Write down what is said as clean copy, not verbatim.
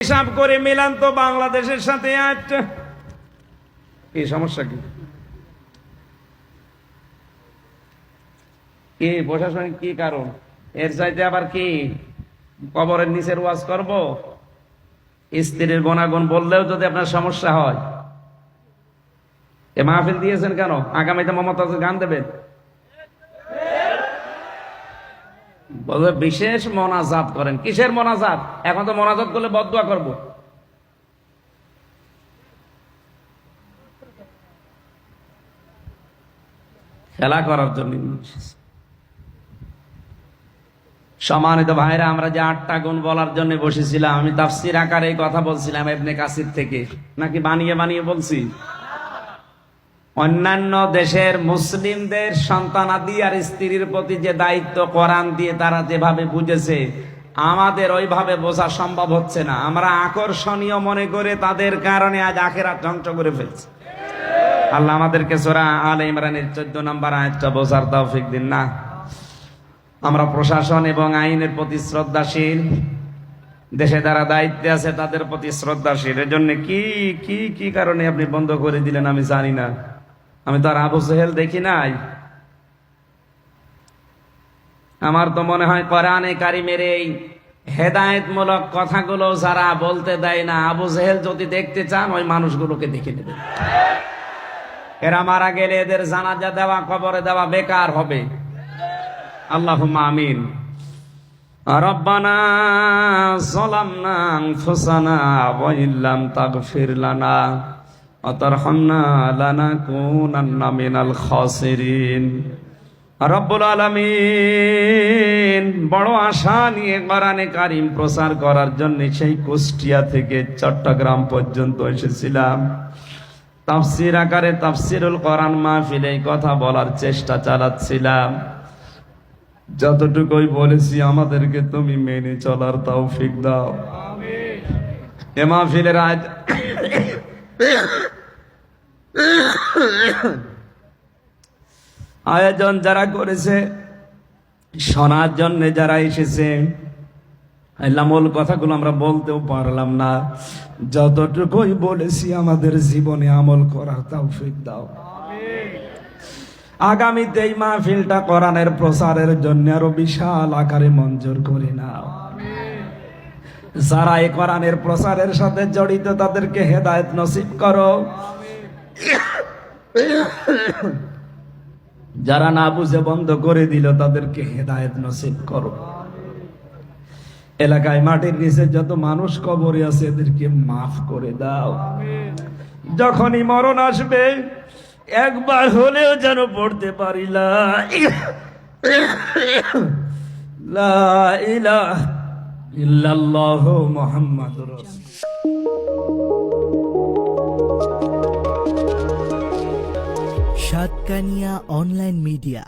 হিসাব করে মিলান তো বাংলাদেশের সাথে একটা কি সমস্যা, কি প্রশাসনিক কি কারণ? এর চাইতে আবার কি কবরের নিচের ওয়াজ করব? স্ত্রীর গুণাগুণ বললেও যদি আপনার সমস্যা হয়, এ মাহফিল দিয়েছেন কেন? আগামীতে মমতাজ গান দেবেন, বলবে বিশেষ মোনাজাত করেন। কিসের মোনাজাত? এখন তো মোনাজাত করলে বদদুয়া করব। খেলা করার জন্য। সম্মানিত ভাইরা, আমরা যে 8টা গুণ বলার জন্য বসেছিলাম, আমি তাফসীর আকারে এই কথা বলছিলাম ইবনে কাসির থেকে, নাকি বানিয়ে বানিয়ে বলছি? অন্যান্য দেশের মুসলিমদের সন্তানাদি আর স্ত্রীর প্রতি যে দায়িত্ব কোরআন দিয়ে তারা যেভাবে বুঝেছে, আমাদের ওইভাবে বোঝা সম্ভব হচ্ছে না। আমরা আকর্ষণীয় মনে করে তাদের কারণে আজ আখিরাত ধ্বংস করে ফেলছি। আল্লাহ আমাদেরকে সূরা আলে ইমরানের 14 নম্বর আয়াতটা বোঝার তৌফিক দিন না। আমরা প্রশাসন এবং আইনের প্রতি শ্রদ্ধাশীল, দেশে যারা দায়িত্বে আছে তাদের প্রতি শ্রদ্ধাশীল। এর জন্য কি কি কি কারণে আপনি বন্ধ করে দিলেন আমি জানি না। আমি তো আর আবু জেহেল দেখি নাই। আমার তো মনে হয় কোরআনে কারিমের এই হেদায়েতমূলক কথাগুলো যারা বলতে দেয় না, আবু জেহেল যদি দেখতে চান ওই মানুষগুলোকে দেখে নেবেন। এরা মারা গেলে এদের জানাজা দেওয়া, কবরে দেওয়া বেকার হবে। আল্লাহুম্মা আমিন। রব্বানা যালামনা আনফুসানা ওয়া ইল্লাম তাগফির লানা ওয়া তারহামনা লানাকুনান্না মিনাল খাসিরিন। রব্বুল আলামিন, বড় আশা নিয়ে কোরআনে কারীম প্রচার করার জন্য সেই কুষ্টিয়া থেকে চট্টগ্রাম পর্যন্ত এসেছিলাম। তাফসীর আকারে তাফসীরুল কোরআন মাহফিলে কথা বলার চেষ্টা চালাচ্ছিলাম। যতটুকুই বলেছি আমাদেরকে তুমি মেনে চলার তৌফিক দাও। এ মাহফিলের আয়োজন যারা করেছে, শোনার জন্য যারা এসেছে, মূল কথাগুলো আমরা বলতেও পারলাম না। যতটুকুই বলেছি আমাদের জীবনে আমল করার তৌফিক দাও। আগামীতে এই মাহফিলটা কোরআনের প্রচারের জন্য আরো বিশাল আকারে মঞ্জুর করে নাও। যারা এই কোরআনের প্রচারের সাথে জড়িত তাদেরকে হেদায়েত নসিব করো। যারা না বুঝে বন্ধ করে দিল তাদেরকে হেদায়েত নসিব করো। এলাকায় মাটির নিচে যত মানুষ কবরে আছে এদেরকে মাফ করে দাও। যখনই মরণ আসবে একবার হলেও যেন পড়তে পারি লা ইলাহা ইল্লাল্লাহু মুহাম্মাদুর রাসূলুল্লাহ। Satkania online media.